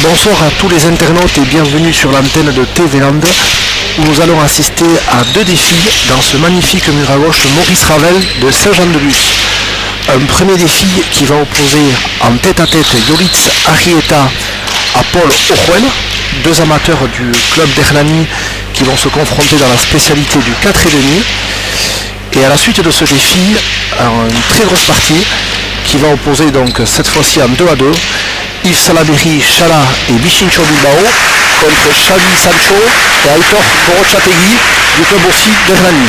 Bonsoir à tous les internautes et bienvenue sur l'antenne de TV Land où nous allons assister à deux défis dans ce magnifique mur à gauche Maurice Ravel de Saint-Jean-de-Luz. Un premier défi qui va opposer en tête à tête Yolitz Arrieta à Paul Ojuel, deux amateurs du club d'Hernani qui vont se confronter dans la spécialité du 4,5. Et à la suite de ce défi, une très grosse partie qui va opposer donc cette fois-ci en 2 à 2 Yves Salaberry, Chala et Bichincho Bilbao contre Xavi Sancho et Aitor Gorochategui du club aussi d'Hernani.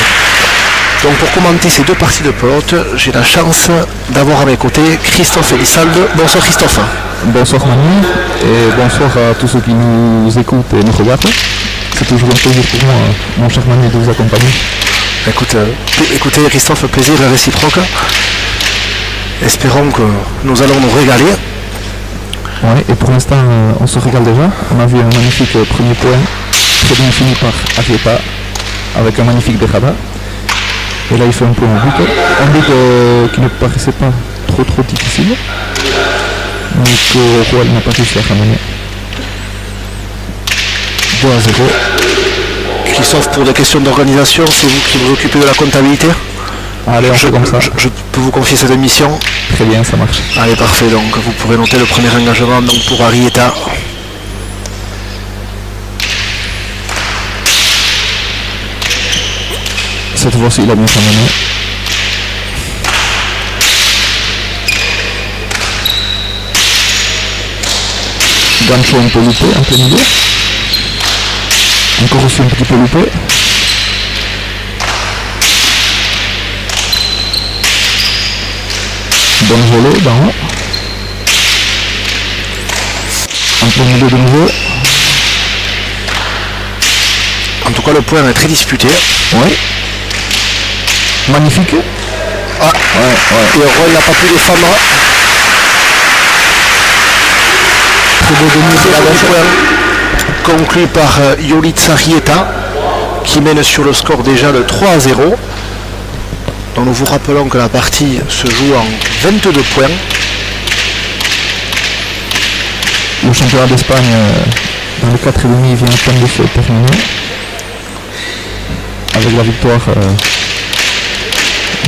Donc pour commenter ces deux parties de pelote, j'ai la chance d'avoir à mes côtés Christophe Elissalde. Bonsoir Christophe. Bonsoir Manu et bonsoir à tous ceux qui nous écoutent et nous regardent. C'est toujours un plaisir pour moi, mon cher Manu, de vous accompagner. Écoutez Christophe, plaisir réciproque. Espérons que nous allons nous régaler. Ouais, et pour l'instant on se régale déjà. On a vu un magnifique premier point, très bien fini par Arrieta avec un magnifique Berrada. Et là il fait un point en but. Un but qui ne paraissait pas trop difficile, mais que Royal n'a pas réussi à ramener. 2 à 0. Christophe, pour des questions d'organisation, c'est vous qui vous occupez de la comptabilité? Allez, on fait comme ça. Je peux vous confier cette mission. Très bien, ça marche. Allez, parfait. Donc, vous pourrez noter le premier engagement donc, pour Arrieta. Cette fois-ci, il a bien ramené. Gancho un peu loupé, un peu milieu. Encore aussi un petit peu loupé. Bon volet d'en haut. Un peu milieu de nouveau. En tout cas, le point est très disputé. Oui. Magnifique. Ah, ouais. Et Roy n'a pas pu défendre. Très beau demi, c'est la point conclu par Yolitz Arrieta qui mène sur le score déjà de 3 à 0. Donc nous vous rappelons que la partie se joue en 22 points. Le championnat d'Espagne dans le 4,5 vient à peine de se terminer avec la victoire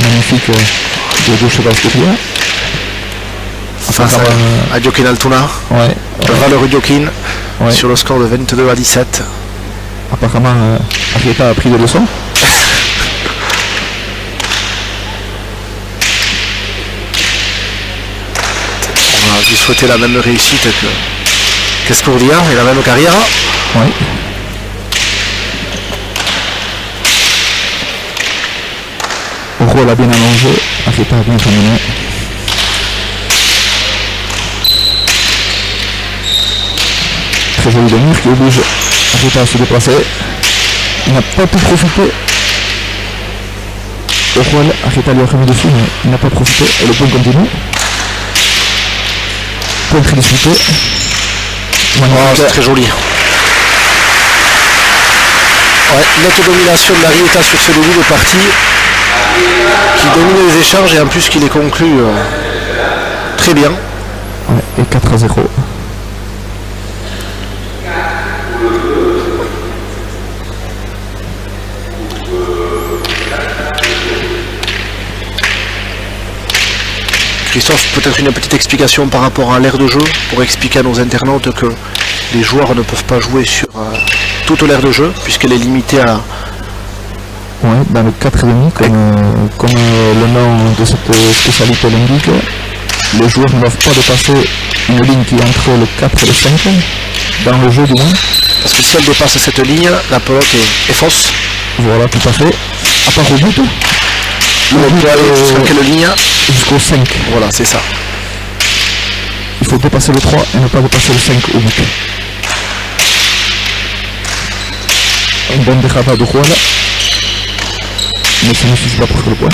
magnifique de Joshua Valkyria face à Joaquin Altuna. Ouais. Valerio Joaquin Ouais. sur le score de 22 à 17. Apparemment Arrieta a pris des leçons. On va lui souhaiter la même réussite qu'Escourdia et la même carrière. Oui. Rôle a bien allongé, Arrieta a bien terminé. Très joli de mur qui oblige Arrieta à se déplacer. Il n'a pas pu profiter. Rôle, Arrieta lui a remis dessus, mais il n'a pas profité. Et le point continue. Point très disputé. C'est très joli. Ouais, nette domination d'Arrieta sur ce début de partie qui domine les échanges et en plus qui les conclut très bien. Ouais, et 4 à 0. Christophe, peut-être une petite explication par rapport à l'ère de jeu pour expliquer à nos internautes que les joueurs ne peuvent pas jouer sur toute l'ère de jeu puisqu'elle est limitée à... Ouais, dans le 4,5, comme le nom de cette spécialité l'indique, les joueurs ne doivent pas dépasser une ligne qui est entre le 4 et le 5. Dans le jeu du moins. Parce que si elle dépasse cette ligne, la pelote est fausse. Voilà, tout à fait. À part au but. On peut aller jusqu'à quelle ligne? Jusqu'au 5. Voilà, c'est ça. Il faut dépasser le 3 et ne pas dépasser le 5 au but. Une bonne dejada de Juan. Mais ça ne suffit pas pour que le point.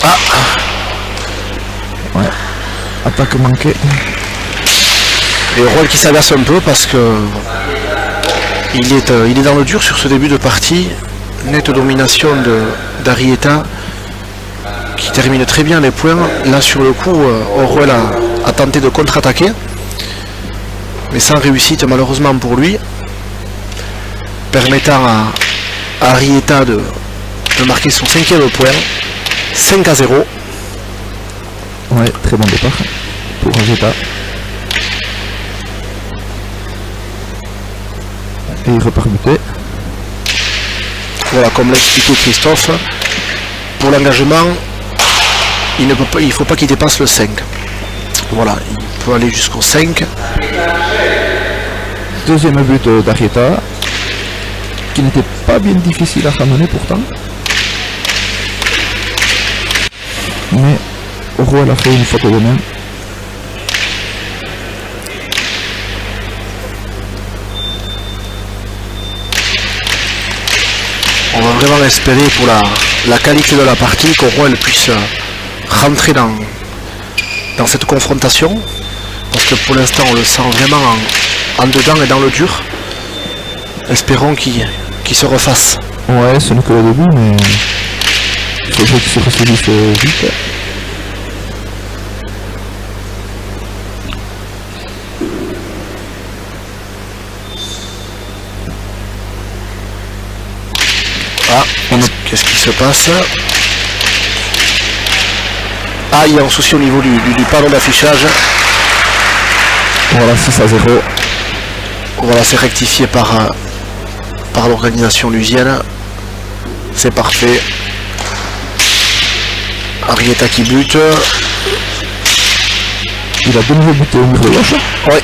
Ah. Ouais. Attaque manquée. Et Roel qui s'agace un peu parce que il est dans le dur sur ce début de partie. Nette domination d'Arrieta qui termine très bien les points. Là sur le coup, Roel a tenté de contre-attaquer, mais sans réussite malheureusement pour lui, permettant à Arrieta de marquer son 5e point. 5-0. Ouais, très bon départ pour Arrieta. Et il repart buté. Voilà, comme l'expliquait Christophe, pour l'engagement, il ne faut pas qu'il dépasse le 5. Voilà, il peut aller jusqu'au 5. Deuxième but d'Arrieta, qui n'était pas bien difficile à ramener pourtant. Mais Roel a fait une faute de main. On va vraiment espérer pour la qualité de la partie qu'Oroel puisse rentrer dans cette confrontation. Parce que pour l'instant on le sent vraiment en dedans et dans le dur. Espérons qu'il se refasse. Ouais, ce n'est que le début, mais il faudrait qu'il se ressaisisse vite. Ah, qu'est-ce qui se passe? Ah, il y a un souci au niveau du panneau d'affichage. Voilà, 6-0. Voilà, c'est rectifié par l'organisation lusienne. C'est parfait. Arrieta qui bute. Il a de nouveau buté au mur de gauche. Ouais.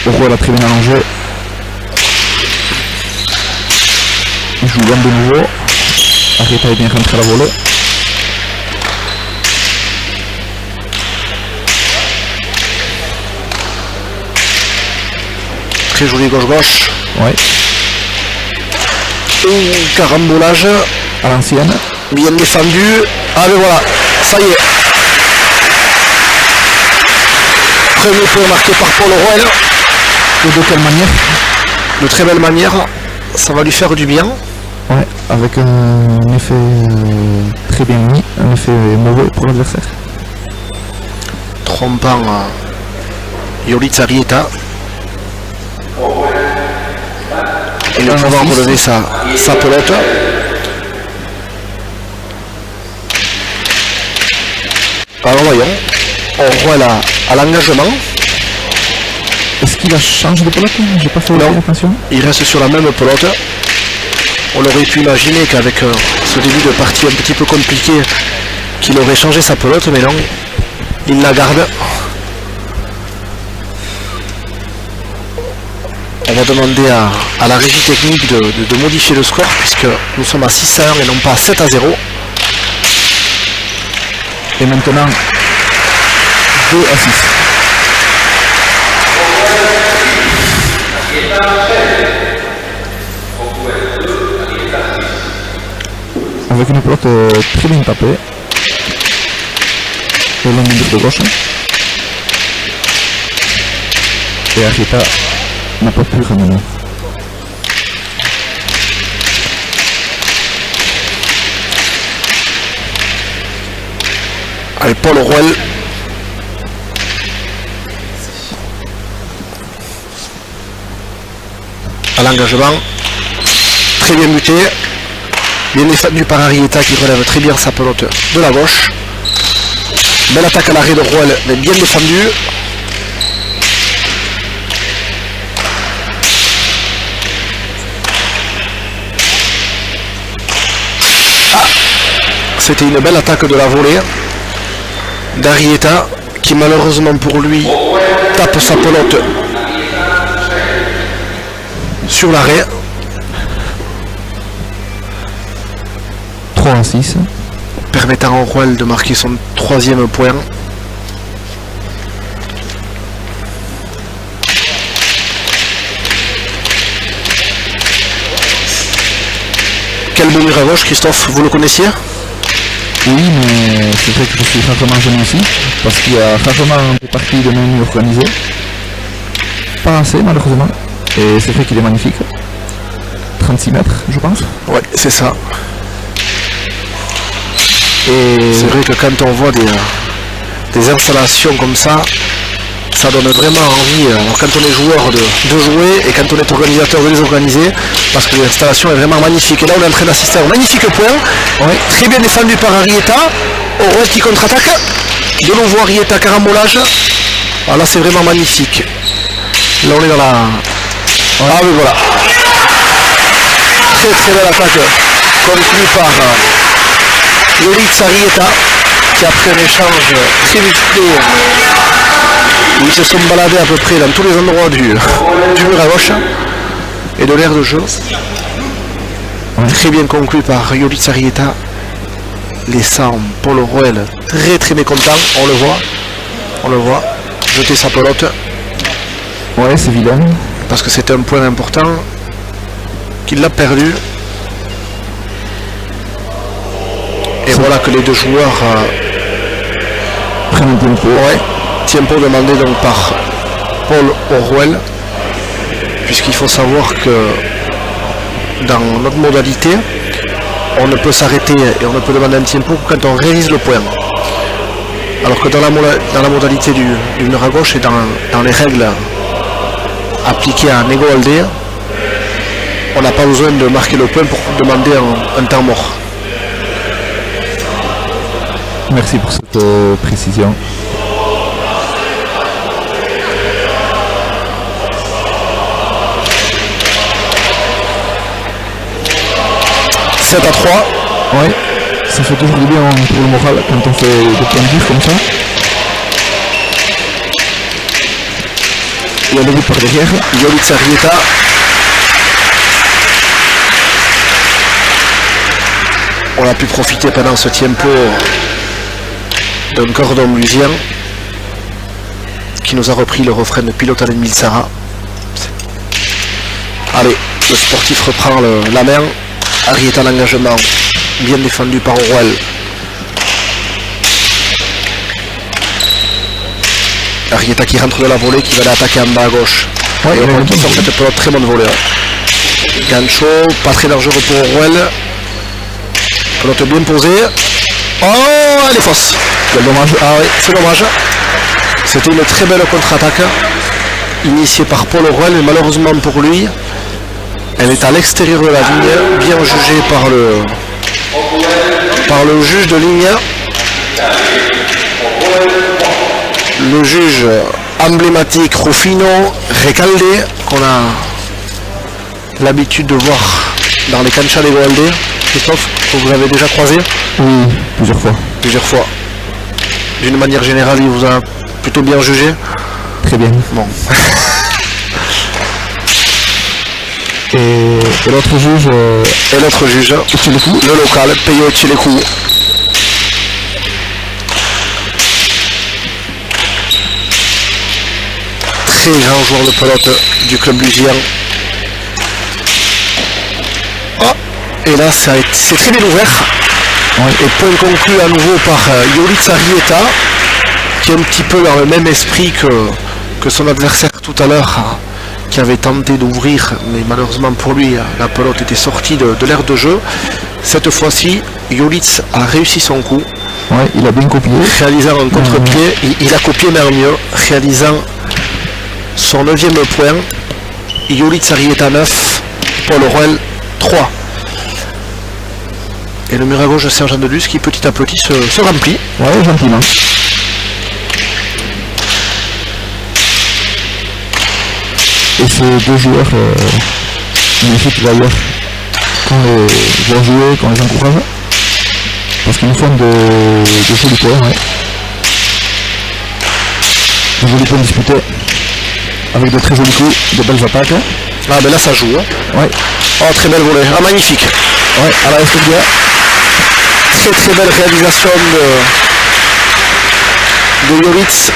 Roel a très bien allongé. Il joue loin de nouveau. Arrieta est bien rentré à la volée. Très joli gauche-gauche. Ouais. Carambolage. À l'ancienne. Bien défendu. Ah mais voilà, ça y est. Premier point marqué par Paul Roel. Et de quelle manière? De très belle manière. Ça va lui faire du bien. Ouais, avec un effet très bien mis, un effet mauvais pour l'adversaire. Trompant Yolitz Arrieta. Et ne pouvant relever sa pelote. Alors voyons, on voit à l'engagement. Est-ce qu'il a changé de pelote? J'ai pas fait attention. Il reste sur la même pelote. On aurait pu imaginer qu'avec ce début de partie un petit peu compliqué, qu'il aurait changé sa pelote, mais non, il la garde. On va demander à la régie technique de modifier le score, puisque nous sommes à 6-1 et non pas à 7-0. Et maintenant 2-6. Avec une pelote très bien tapée. Et le mur de gauche. Et Arrieta n'a pas pu ramener. Allez, Paul Roel. À l'engagement. Très bien buté. Bien défendu par Arrieta qui relève très bien sa pelote de la gauche. Belle attaque à l'arrêt de Roel, mais bien défendu. Ah, c'était une belle attaque de la volée d'Arrieta qui malheureusement pour lui tape sa pelote sur l'arrêt. 3-6. Permettant à Ruel de marquer son 3e point. Quel beau mur à gauche, Christophe, vous le connaissiez? Oui, mais c'est vrai que je suis rarement venu ici, parce qu'il y a rarement des parties de menus organisées. Pas assez, malheureusement. Et c'est vrai qu'il est magnifique. 36 mètres, je pense. Ouais, c'est ça. Et c'est vrai que quand on voit des installations comme ça donne vraiment envie, alors quand on est joueur de jouer et quand on est organisateur de les organiser, parce que l'installation est vraiment magnifique. Et là on est en train d'assister à un magnifique point, très bien défendu par Arrieta, Ruel qui contre-attaque, de nouveau Arrieta, carambolage, alors là c'est vraiment magnifique. Là on est dans la... Ah oui voilà. Très belle attaque, conclue par Jolic Arrieta, qui après un échange très musclé, ils se sont baladés à peu près dans tous les endroits du mur à gauche et de l'aire de jeu. Très bien conclu par Jolic Arrieta, laissant Paul Ruel très mécontent, on le voit, jeter sa pelote. Ouais, c'est vilain. Parce que c'était un point important qu'il a perdu. Et voilà que les deux joueurs prennent un tempo. Ouais. Tempo demandé donc par Paul Ruel, puisqu'il faut savoir que dans notre modalité, on ne peut s'arrêter et on ne peut demander un tempo que quand on réalise le point. Alors que dans la modalité du mur à gauche et dans les règles appliquées à Nego Aldea, on n'a pas besoin de marquer le point pour demander un temps mort. Merci pour cette précision. À 3. Ouais, ça fait toujours du bien pour le moral quand on fait des points durs comme ça. Il y a le but par derrière. Jolic Arrieta. On a pu profiter pendant ce tempo d'un cordon blusien qui nous a repris le refrain de Pilote à l'Emile Sarah. Allez, le sportif reprend la main. Arrieta l'engagement, bien défendu par Ruel. Arrieta qui rentre de la volée, qui va l'attaquer en bas à gauche. Ouais, et on qui sort cette pelote, très bonne volée. Gancho, pas très dangereux pour Ruel. Pelote bien posée. Oh, elle est fausse. Quel dommage. Ah oui, c'est dommage. C'était une très belle contre-attaque, initiée par Paul Ruel, mais malheureusement pour lui, elle est à l'extérieur de la ligne, bien jugée par le juge de ligne. Le juge emblématique Rufino Recalde, qu'on a l'habitude de voir dans les canchas de Goalde. Christophe, vous l'avez déjà croisé? Oui, plusieurs fois. Plusieurs fois. D'une manière générale, il vous a plutôt bien jugé? Très bien. Bon. Et l'autre juge, le local, Peyo Etchelekou. Très grand joueur de pelote du club lusien. Oh, et là c'est très bien ouvert. Ouais. Et point conclu à nouveau par Jolic Arrieta, qui est un petit peu dans le même esprit que son adversaire tout à l'heure, qui avait tenté d'ouvrir, mais malheureusement pour lui, la pelote était sortie de l'aire de jeu. Cette fois-ci, Jolic a réussi son coup. Ouais, il a bien copié. Réalisant un contre-pied, il a copié même mieux, réalisant son 9e point. Jolic Arrieta 9, Paul Ruel 3. Et le mur à gauche de Saint-Jean-de-Luz qui petit à petit se remplit. Ouais, gentiment. Et ces deux joueurs magnifiques d'ailleurs, quand on les voit jouer, quand on les encourage. Parce qu'ils nous font de jolis points, ouais. De jolis points disputés. Avec de très jolis coups, de belles attaques. Ah ben là ça joue. Hein. Ouais. Oh très belle volée. Ah magnifique. Ouais, à la Esteglia. Très très belle réalisation de Jolic.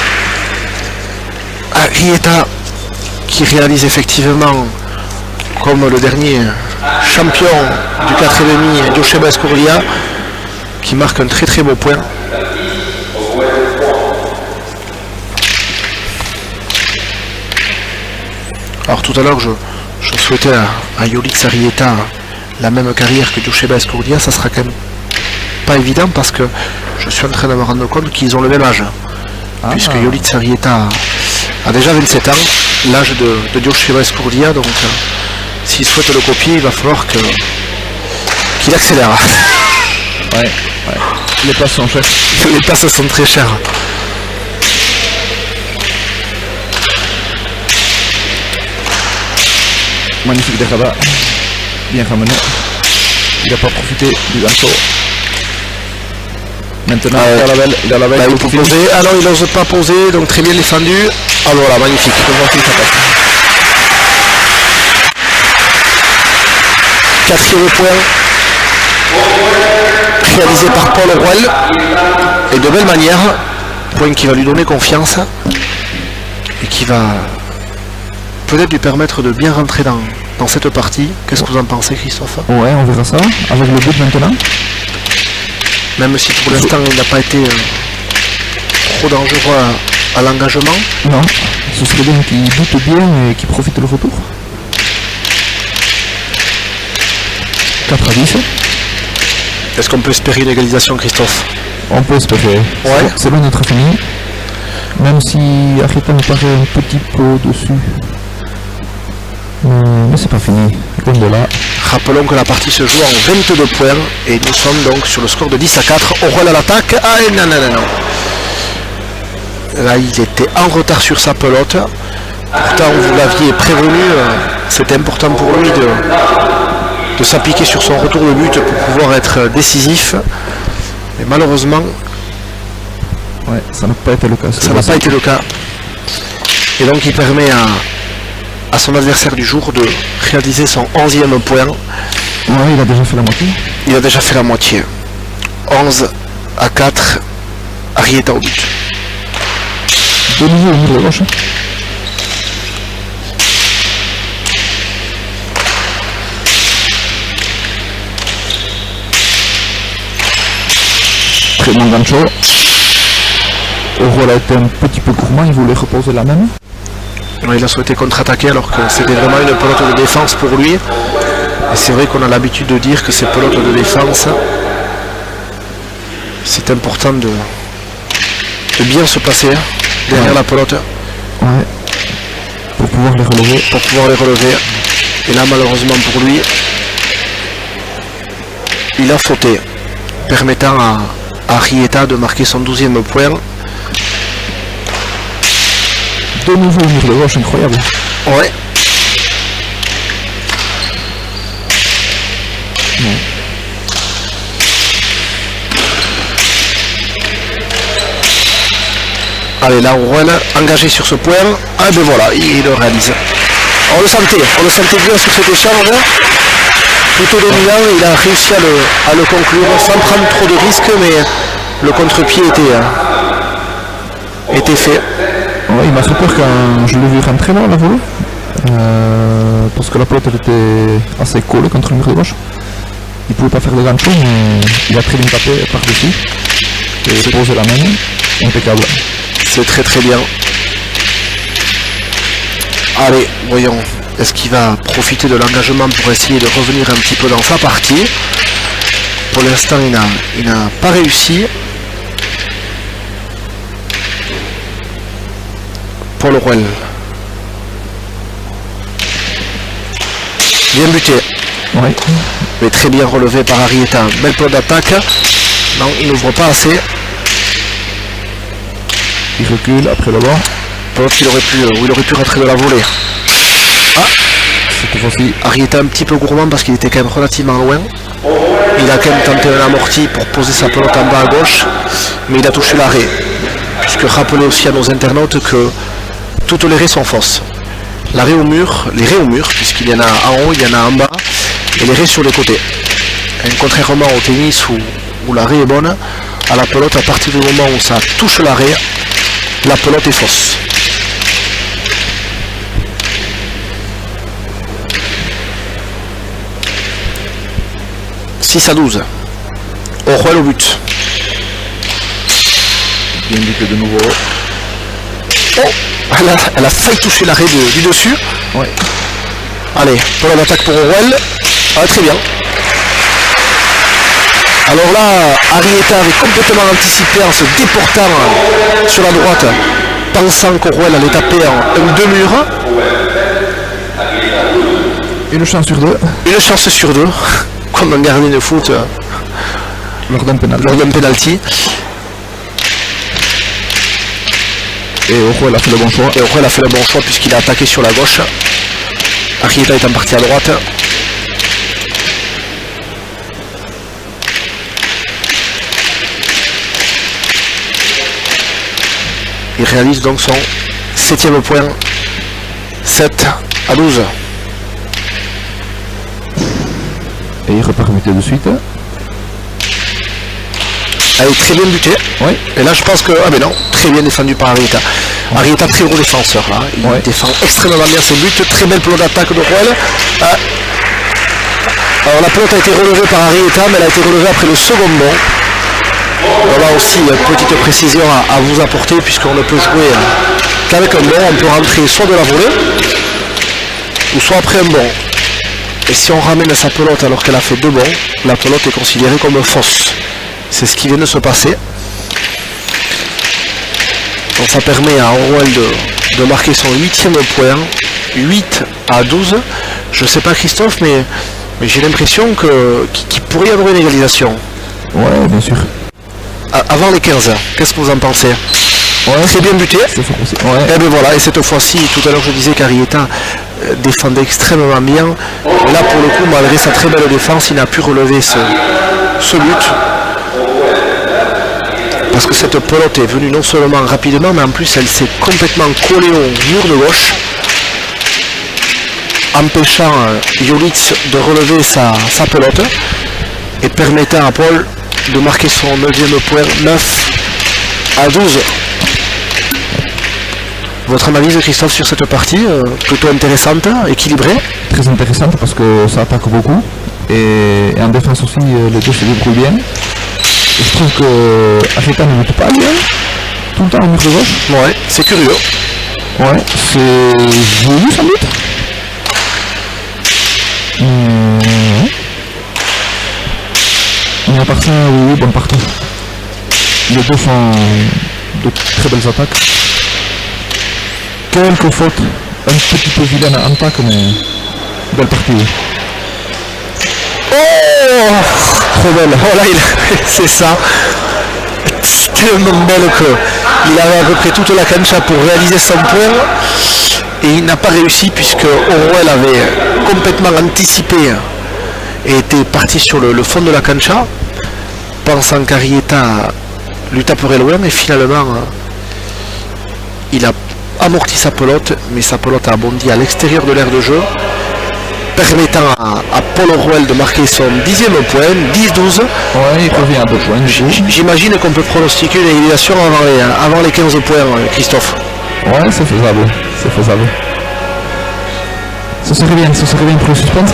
Arrieta qui réalise effectivement comme le dernier champion du 4,5 Joseba Escurdia qui marque un très très beau point. Alors tout à l'heure je souhaitais à Jolic Arrieta la même carrière que Joseba Escurdia, ça sera quand même pas évident parce que je suis en train de me rendre compte qu'ils ont le même âge. Puisque Jolic Arrieta a déjà 27 ans, l'âge de Joseba Escurdia, donc s'il souhaite le copier, il va falloir qu'il accélère. Ouais. Les places sont chères. Les places sont très chères. Magnifique Dejada. Bien ramené. Il n'a pas profité du gancho. Maintenant, il a la belle. Il peut poser. Ah non, il n'ose pas poser, donc très bien défendu. Ah voilà, magnifique. Quatrième point réalisé par Paul Ruel et de belle manière, point qui va lui donner confiance et qui va peut-être lui permettre de bien rentrer dans cette partie. Qu'est-ce que vous en pensez, Christophe? Ouais, on verra ça avec le but maintenant, même si pour l'instant il n'a pas été trop dangereux à l'engagement. Non, ce serait bien qu'il bute bien et qu'il profite le retour. 4-10. Est-ce qu'on peut espérer une égalisation, Christophe? On peut espérer. Ouais. C'est loin d'être fini. Même si Arrieta me paraît un petit peu au-dessus. Mais c'est pas fini. Loin de là. Rappelons que la partie se joue en 22 points et nous sommes donc sur le score de 10-4. On roule à l'attaque. Ah non. Là il était en retard sur sa pelote. Pourtant vous l'aviez prévenu, c'était important pour lui de s'appliquer sur son retour de but pour pouvoir être décisif. Mais malheureusement, ouais, ça n'a pas été le cas. Ça n'a pas été le cas. Et donc il permet à son adversaire du jour de réaliser son 11e point. Ouais, il a déjà fait la moitié. Il a déjà fait la moitié. 11-4, Arrieta au but. De nouveau au mur de gauche. Très bon gancho. Oroel a été un petit peu gourmand, il voulait reposer la même. Il a souhaité contre-attaquer alors que c'était vraiment une pelote de défense pour lui. Et c'est vrai qu'on a l'habitude de dire que ces pelotes de défense, c'est important de bien se placer derrière la pelote. Ouais. Pour pouvoir les relever. Et là malheureusement pour lui, il a fauté, permettant à Arrieta de marquer son 12e point. De nouveau au mur de gauche, incroyable. Ouais. Non. Allez, là Oroel engagé sur ce point. Ah ben voilà, il le réalise. On le sentait bien sur cet échange. Plutôt dominant, il a réussi à le conclure sans prendre trop de risques, mais le contre-pied était fait. Ouais, il m'a fait peur quand je l'ai vu rentrer là, la volée. Parce que la pelote elle était assez collée contre le mur de gauche. Il pouvait pas faire de gancho, mais il a très bien tapé par-dessus. Et posé la main. Impeccable. C'est très très bien. Allez, voyons. Est-ce qu'il va profiter de l'engagement pour essayer de revenir un petit peu dans sa partie? Pour l'instant, il n'a pas réussi. Paul Ruel. Bien buté. Ouais. Mais très bien relevé par Arrieta. Belle pelote d'attaque. Non, il n'ouvre pas assez. Il recule après le banc. Pelote qu'il aurait pu rentrer de la volée. Ah, cette fois-ci. Arrieta un petit peu gourmand parce qu'il était quand même relativement loin. Il a quand même tenté un amorti pour poser sa pelote en bas à gauche, mais il a touché l'arrêt. Puisque rappelez aussi à nos internautes que toutes les raies sont fausses. L'arrêt au mur, les raies au mur, puisqu'il y en a en haut, il y en a en bas, et les raies sur les côtés. Et contrairement au tennis où la raie est bonne, à la pelote, à partir du moment où ça touche l'arrêt, la pelote est fausse. 6-12. Oruel au but. Bien buté de nouveau. Oh, elle a failli toucher l'arrêt du dessus. Ouais. Allez, pour l'attaque pour Oruel. Ah, très bien. Alors là, Arrieta avait complètement anticipé en se déportant sur la droite, pensant qu'Oruel allait taper un deux murs. Une chance sur deux. Une chance sur deux, comme un gardien de foot lors d'un penalty. Et Oruel a fait le bon choix. Et Oruel a fait le bon choix puisqu'il a attaqué sur la gauche. Arrieta est en partie à droite. Il réalise donc son 7e point. 7-12. Et il repart buter de suite. Elle est très bien butée. Oui. Et là je pense que... Ah mais non, très bien défendu par Arrieta. Arrieta, très gros défenseur là. Il défend extrêmement bien ses buts. Très belle pelote d'attaque de Oruel. Alors la pelote a été relevée par Arrieta, mais elle a été relevée après le second bond. Voilà aussi une petite précision à vous apporter, puisqu'on ne peut jouer qu'avec un bond. On peut rentrer soit de la volée, ou soit après un bond. Et si on ramène sa pelote alors qu'elle a fait deux bonds, la pelote est considérée comme fausse. C'est ce qui vient de se passer. Donc ça permet à Oruel de marquer son 8e point, 8-12. Je ne sais pas Christophe, mais j'ai l'impression qu'il pourrait y avoir une égalisation. Ouais, bien sûr. Avant les 15, qu'est-ce que vous en pensez? Ouais, très bien buté. Ouais. Et bien voilà, et cette fois-ci, tout à l'heure je disais qu'Arrieta défendait extrêmement bien. Et là pour le coup, malgré sa très belle défense, il n'a pu relever ce but. Parce que cette pelote est venue non seulement rapidement, mais en plus elle s'est complètement collée au mur de gauche, empêchant Jolic de relever sa pelote et permettant à Paul de marquer son 9e point, 9-12. Votre analyse Christophe sur cette partie, plutôt intéressante, équilibrée? Très intéressante parce que ça attaque beaucoup et en défense aussi les deux se débrouillent bien. Et je trouve que Arrieta ne monte pas bien tout le temps au mur de gauche. Ouais, c'est curieux. Ouais, c'est voulu sans doute. Mais à part ça, oui, bon partout. Les deux font de très belles attaques. Quelques fautes, un petit peu vilaine en attaque, mais belle partie. Oh, trop belle. Oh là, c'est ça. C'est tellement belle qu'il avait à peu près toute la cancha pour réaliser son point. Et il n'a pas réussi puisque Oruel avait complètement anticipé et était parti sur le fond de la cancha, pensant qu'Arrieta lui taperait loin, et finalement il a amorti sa pelote, mais sa pelote a bondi à l'extérieur de l'aire de jeu, permettant à Paul Oruel de marquer son 10e point, 10-12. Ouais, il revient à 2 points. J'imagine qu'on peut pronostiquer une égalisation avant les 15 points, Christophe. Ouais, c'est faisable, c'est faisable. Ça serait bien pour le suspense.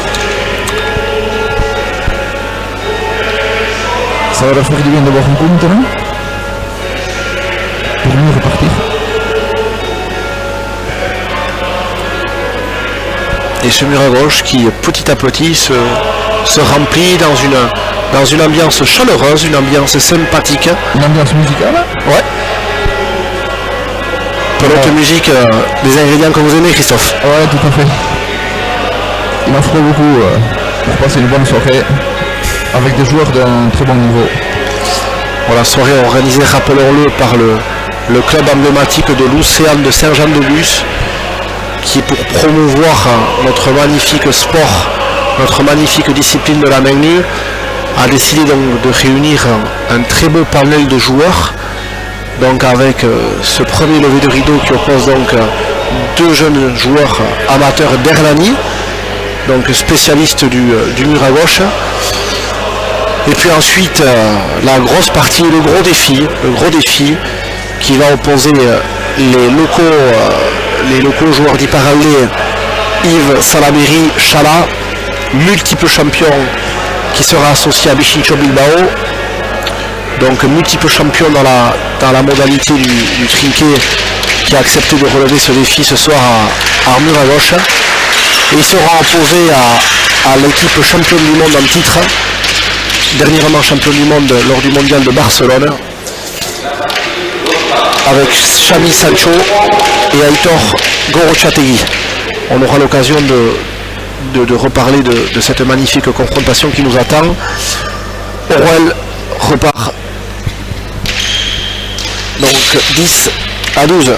Ça va leur faire du bien d'avoir un coup maintenant. Pour mieux repartir. Et ce mur à gauche qui petit à petit se remplit dans une ambiance chaleureuse, une ambiance sympathique. Une ambiance musicale. Ouais. Pelote musique, des ingrédients que vous aimez Christophe. Ouais, tout à fait. Il en faut beaucoup pour passer une bonne soirée avec des joueurs d'un très bon niveau. Voilà, soirée organisée, rappelons-le, par le club emblématique de l'Océan de Saint-Jean-de-Luz, qui est pour promouvoir notre magnifique sport, notre magnifique discipline de la main nue, a décidé donc de réunir un très beau panel de joueurs, donc avec ce premier lever de rideau qui oppose donc deux jeunes joueurs amateurs d'Hernani, donc spécialistes du mur à gauche. Et puis ensuite la grosse partie, le gros défi qui va opposer les locaux joueurs d'Iparralde, Yves Salaberry Chala, multiple champion qui sera associé à Bichincho Bilbao, donc multiple champion dans la modalité du trinquet, qui a accepté de relever ce défi ce soir à mur à gauche. Et il sera opposé à l'équipe championne du monde en titre, dernièrement champion du monde lors du mondial de Barcelone, avec Chami Sancho et Aitor Gorochategui. On aura l'occasion de reparler de cette magnifique confrontation qui nous attend. Orwell repart donc 10-12.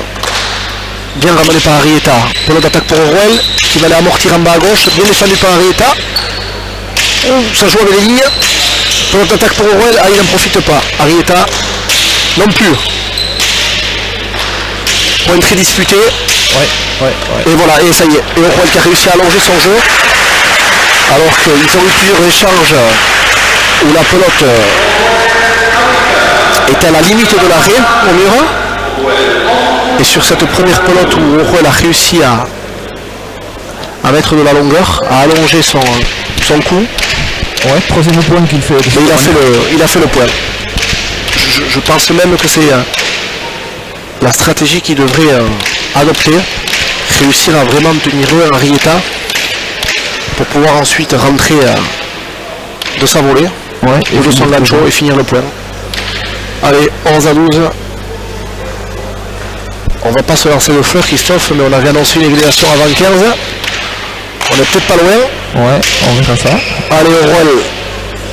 Bien ramené par Arrieta. Pelote d'attaque pour Orwell qui va aller amortir en bas à gauche. Bien défendu par Arrieta. Ça joue avec les lignes. Pelote d'attaque pour Orwell. Ah, il n'en profite pas. Arrieta non plus. Point très disputé. Ouais. Et voilà, et ça y est. Et Orwell qui a réussi à allonger son jeu. Alors qu'ils ont eu plusieurs échanges où la pelote était à la limite de l'arrêt au mur. Et sur cette première pelote où Orwell a réussi à mettre de la longueur, à allonger son coup. Ouais, troisième point qu'il fait. Il a fait le point. Je pense même que c'est la stratégie qu'il devrait adopter, réussir à vraiment tenir eux en Arrieta pour pouvoir ensuite rentrer de sa volée ou de son gancho et finir le point. Allez, 11-12. On va pas se lancer le fleur, Christophe, mais on avait annoncé une égalisation avant 15. On est peut-être pas loin. Ouais, on verra ça. Allez, Orwell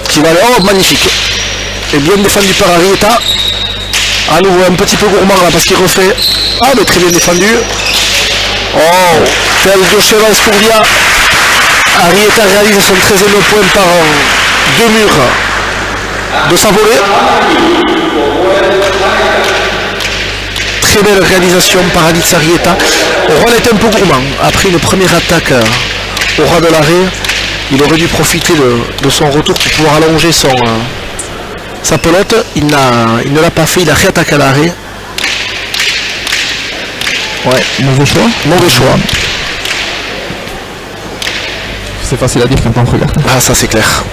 qui va aller. Oh, magnifique. Et bien défendu par Arrieta. À nouveau un petit peu gourmand là parce qu'il refait. Ah, mais très bien défendu. Oh, tel Joshua Escurdia. Arrieta réalise son 13e point par deux murs de sa volée. Très belle réalisation par Alex Arrieta. Orwell est un peu gourmand. Après une première attaque au ras de l'arrêt, il aurait dû profiter de son retour pour pouvoir allonger sa pelote. Il ne l'a pas fait, il a réattaqué à l'arrêt. Ouais, mauvais choix. C'est facile à dire quand on regarde. Ah, ça c'est clair.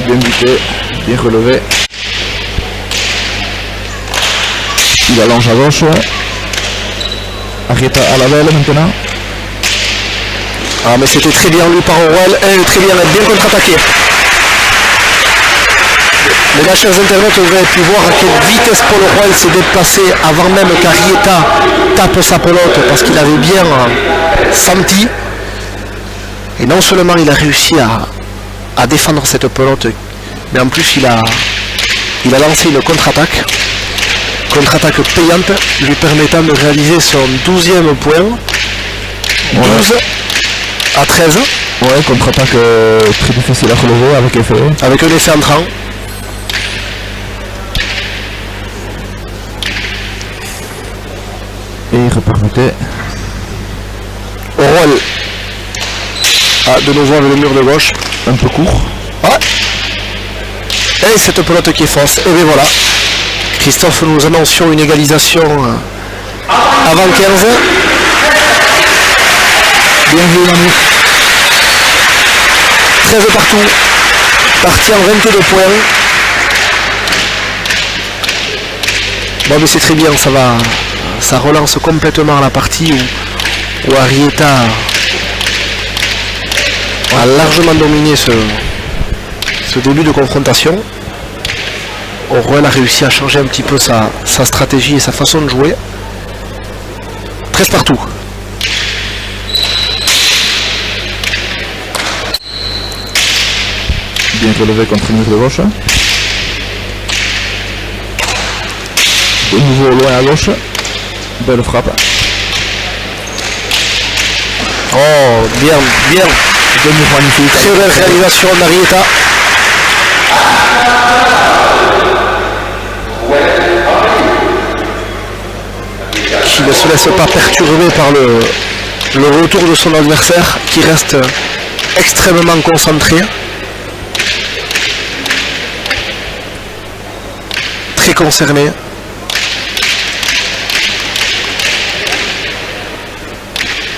Bien buté, bien relevé. Il allonge à gauche. Arrieta à la belle maintenant. Ah, mais c'était très bien lu par Orwell. Très bien contre-attaqué. Mais là, chers internautes, vous avez pu voir à quelle vitesse Paul Orwell s'est déplacé avant même qu'Arrieta tape sa pelote parce qu'il avait bien senti. Et non seulement il a réussi à défendre cette pelote, mais en plus il a lancé une contre-attaque payante, lui permettant de réaliser son 12e point. 12-13. Ouais, contre-attaque très difficile à relever avec effet. Avec un effet entrant. Et il repart buté. Orwell. Ah, de nouveau avec le mur de gauche. Un peu court. Ah. Et cette pelote qui est fausse. Et bien voilà. Christophe, nous annoncions une égalisation avant 15. Bien vu l'ami. 13 partout. Parti en 22 points. Bon, mais c'est très bien, ça relance complètement la partie où Arrieta a largement dominé ce début de confrontation. Orwell a réussi à changer un petit peu sa stratégie et sa façon de jouer. 13 partout. Bien relevé contre le mur de gauche. De nouveau loin à gauche. Belle frappe. Oh, bien, bien. Demi magnifique. Très belle réalisation d'Arieta. Qui ne se laisse pas perturber par le retour de son adversaire, qui reste extrêmement concentré. Très concerné.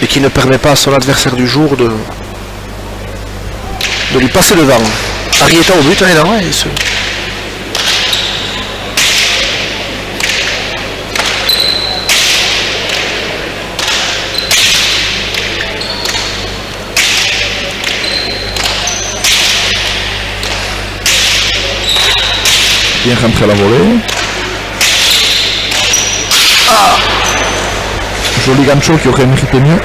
Et qui ne permet pas à son adversaire du jour de lui passer devant. Arieta au but, non, et ce... Bien rentré à la volée. Ah, joli gancho qui aurait mérité mieux.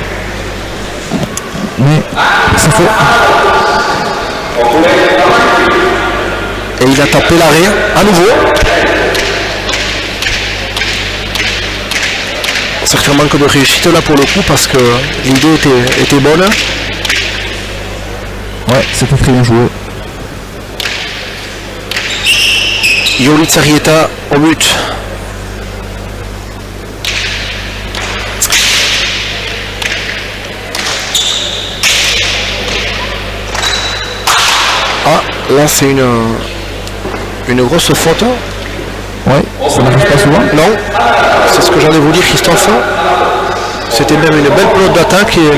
Mais c'est faux. et il a tapé l'arrêt à nouveau. Certain manque de réussite là pour le coup parce que l'idée était bonne. Ouais, c'était très bien joué. Yolitz Arieta au but. Ah, là c'est une grosse faute. Ouais, ça n'arrive pas souvent. Non, c'est ce que j'allais vous dire, Christophe. C'était même une belle pelote d'attaque et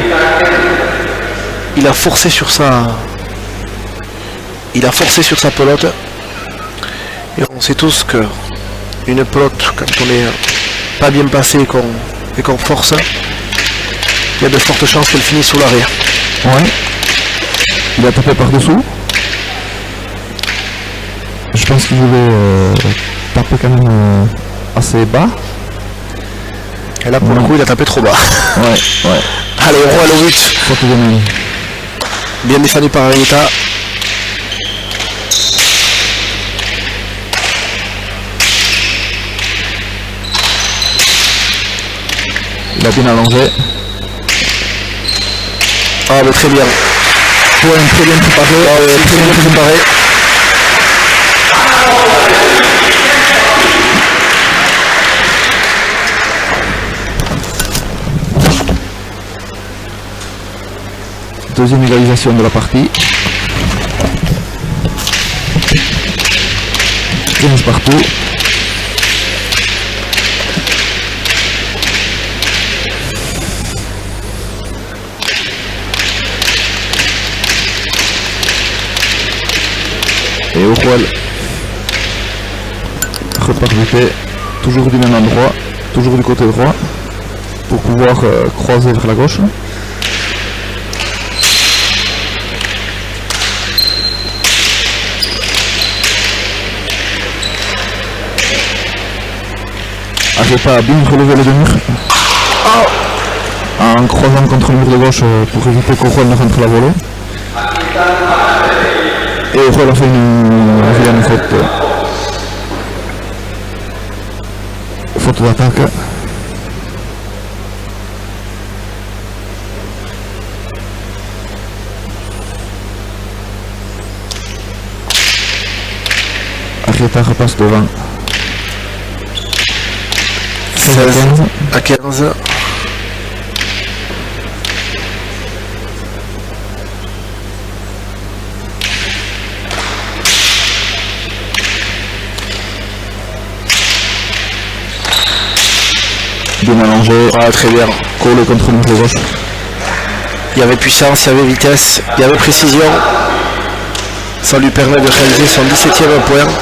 il a forcé sur sa pelote. Et on sait tous que une pelote, quand on est pas bien passé et qu'on force, il y a de fortes chances qu'elle finisse sous l'arrêt. Ouais. Il a tapé par-dessous. Je pense qu'il voulait taper quand même assez bas. Et là pour le coup il a tapé trop bas. Ouais, ouais. Allez, on roule au but. Faute de même. Bien défendu par Arieta. Il a bien allongé. Ah mais très bien. Ouais, très bien préparé. Très bien préparé. Deuxième égalisation de la partie. 15 partout. Et au poil. Repart vite, toujours du même endroit, toujours du côté droit, pour pouvoir croiser vers la gauche. Arieta a bien relevé le mur en croisant contre le mur de gauche pour éviter qu'Ojuel ne rentre la volée. Et Ojuel a fait une vilaine faute d'attaque. Arieta repasse devant. 16 à 15. Bien allongé. Ah, très bien. Collé contre le mur de gauche. Il y avait puissance, il y avait vitesse, il y avait précision. Ça lui permet de réaliser son 17e point.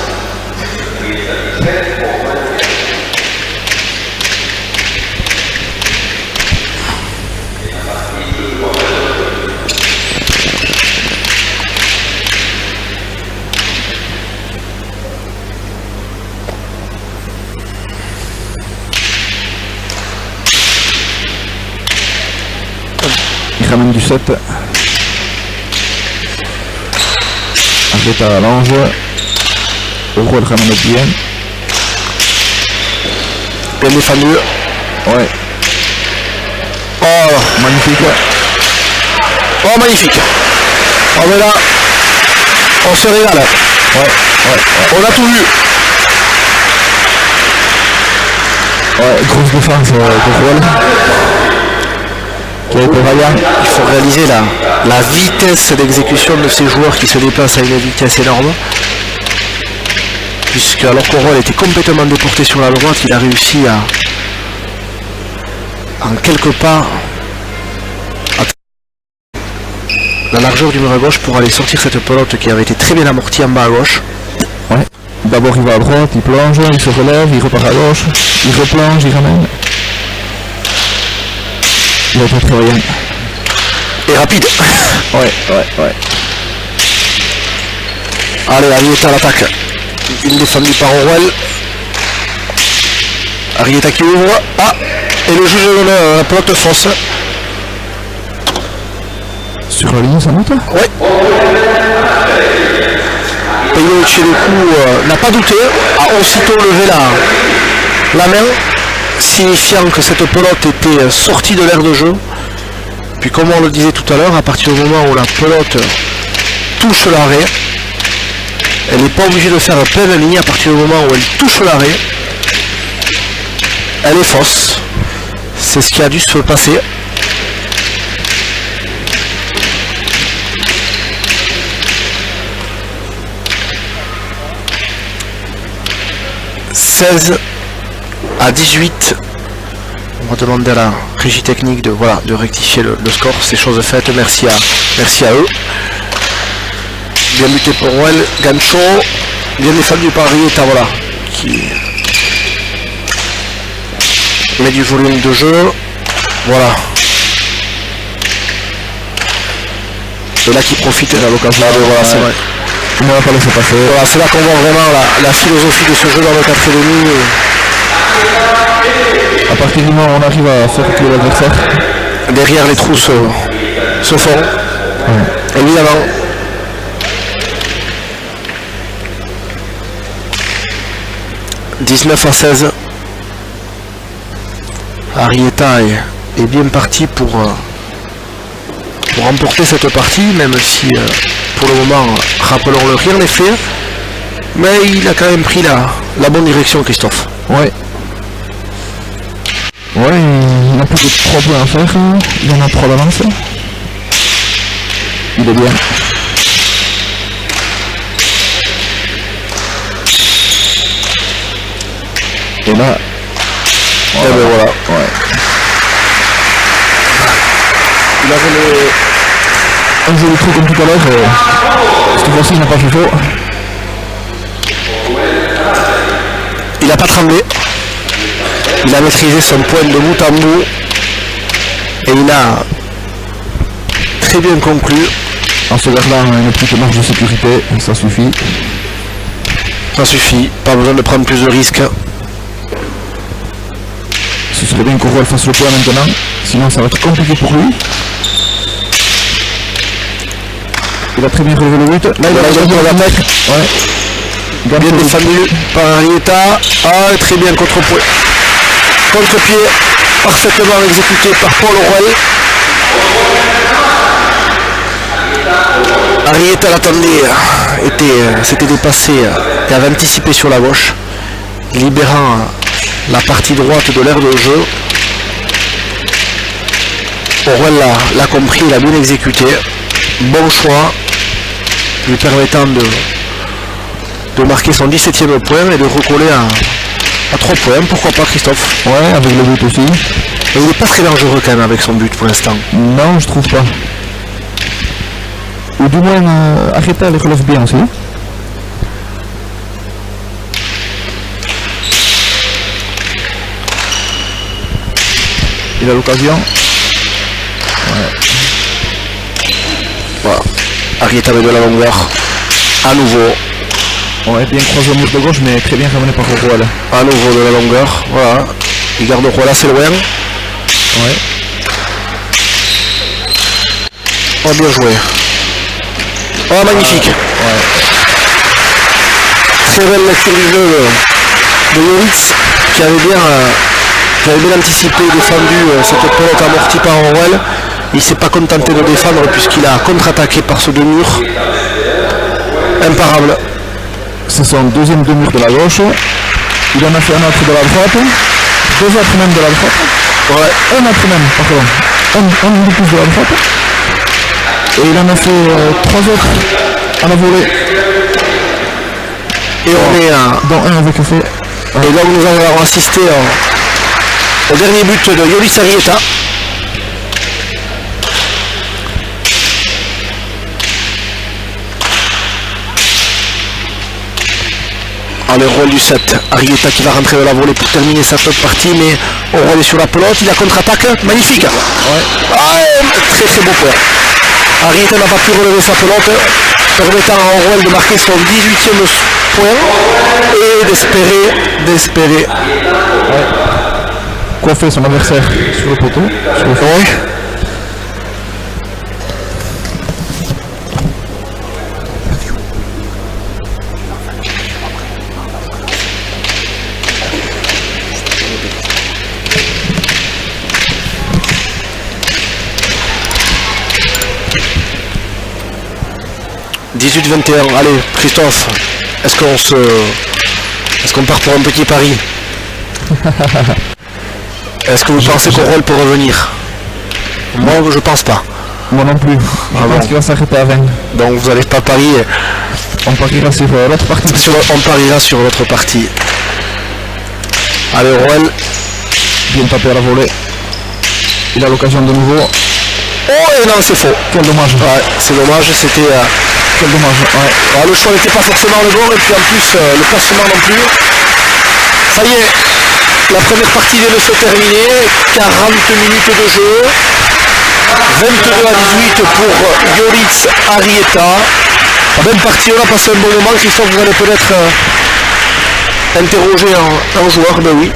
Il ramène du 7. Arieta allonge. Ojuel ramène bien. Bien défendu. Ouais. Oh, Magnifique. Oh, magnifique. Oh, mais là, on se régale. Ouais. On a tout vu. Ouais, grosse défense de Roel. Qui a été vaillant. Il faut réaliser la vitesse d'exécution de ces joueurs qui se déplacent à une vitesse énorme. Puisque alors qu'Orwell était complètement déporté sur la droite, il a réussi en quelques pas à la largeur du mur à gauche pour aller sortir cette pelote qui avait été très bien amortie en bas à gauche. Ouais. D'abord il va à droite, il plonge, il se relève, il repart à gauche, il replonge, il ramène. Il a été très vaillant. Et rapide. Ouais. Allez, Arrieta à l'attaque. Une défendue par Orwell. Arrieta qui ouvre. Ah, et le juge donne la pelote fausse. Sur la ligne, ça monte? Ouais. Peyo chez le coup n'a pas douté, a aussitôt levé la main, signifiant que cette pelote était sortie de l'aire de jeu. Puis comme on le disait tout à l'heure, à partir du moment où la pelote touche l'arrêt, elle n'est pas obligée de faire pleine ligne. À partir du moment où elle touche l'arrêt, elle est fausse. C'est ce qui a dû se passer. « 16 à 18 ». On va demander à la régie technique de rectifier le score. C'est chose faite. Merci à eux. Bien buté pour Roel. Gancho. Bien défendu par Arrieta, voilà. Qui met du volume de jeu. Voilà. Et là qui profite de l'occasion. Voilà, c'est vrai. On va pas laisser passer. Voilà, c'est là qu'on voit vraiment la philosophie de ce jeu dans le 4,5. À partir du moment où on arrive à faire que l'adversaire. Derrière les trous se font. Ouais. Évidemment. « 19 à 16. Arrieta est bien parti pour remporter cette partie, même si pour le moment, rappelons-le, rien n'est fait. Mais il a quand même pris la bonne direction, Christophe. Ouais. Ouais, il n'a plus que 3 points à faire. Il en a 3 d'avance. Il est bien. Et là, et ben voilà. Ouais. Il avait un joli trou comme tout à l'heure. Cette fois-ci, il n'a pas fait faux. Il n'a pas tremblé. Il a maîtrisé son point de bout en bout. Et il a très bien conclu. En se gardant une petite marge de sécurité, ça suffit. Ça suffit, pas besoin de prendre plus de risques. Ce serait bien qu'Orwell fasse le point maintenant, sinon ça va être compliqué pour lui. Il a très bien relevé le but. Là il a l'attaque. Ouais. Bien défendu par Arrieta. Ah, très bien contre-pied. Contre-pied parfaitement exécuté par Paul Orwell. Arrieta l'attendait, s'était dépassé et avait anticipé sur la gauche, libérant la partie droite de l'aire de jeu. Orwell l'a compris, il a bien exécuté. Bon choix, lui permettant de marquer son 17e point et de recoller à 3 points. Pourquoi pas, Christophe? Ouais, avec le but aussi. Et il n'est pas très dangereux quand même avec son but pour l'instant. Non, je trouve pas. Ou du moins, Arrieta les relève bien aussi. Il a l'occasion. Ouais. Voilà. Arrieta avec de la longueur. À nouveau. Ouais, bien croisé au mur de gauche, mais très bien ramené par Orwell. À nouveau de la longueur. Voilà. Il garde Orwell assez loin. Ouais. Oh, bien joué. Oh, magnifique. Ouais. Très belle lecture du jeu de Jovic qui avait bien anticipé et défendu cette pelote amortie par Orwell. Il ne s'est pas contenté de défendre puisqu'il a contre-attaqué par ce deux-murs. Imparable. C'est son deuxième deux-murs de la gauche. Il en a fait un autre de la droite. Deux autres même de la droite. Ouais. Un autre même, pardon. Un de plus de la droite. Et il en a fait trois autres à la volée. Et on est à... Dont un avec effet. Et donc nous allons assister au dernier but de Yolis Arrieta. Le rôle du 7, Arrieta qui va rentrer de la volée pour terminer sa top partie, mais on est sur la pelote, il a contre-attaque, magnifique. Ouais. Très très beau point. Arrieta n'a pas pu relever sa pelote, permettant à Orwell de marquer son 18e point et d'espérer. Ouais. Coiffer son adversaire sur le poteau. Sur le fond. 18-21, allez Christophe, est-ce qu'on part pour un petit pari? Est-ce que vous pensez qu'Orwell peut revenir? Moi je pense pas. Moi non plus. Je pense qu'il va s'arrêter à 20. Donc vous n'allez pas parier. On pariera sur l'autre partie. On pariera sur l'autre partie. Allez Orwell. Bien tapé à la volée. Il a l'occasion de nouveau. Oh et non c'est faux. Quel dommage. Ouais, c'est dommage, c'était... Quel dommage. Ouais. Alors, le choix n'était pas forcément le bon et puis en plus le placement non plus. Ça y est, la première partie vient de se terminer. 40 minutes de jeu. 22-18 pour Yolis Arrieta. La même partie, on a passé un bon moment. Christophe, vous allez peut-être interroger un joueur, ben oui.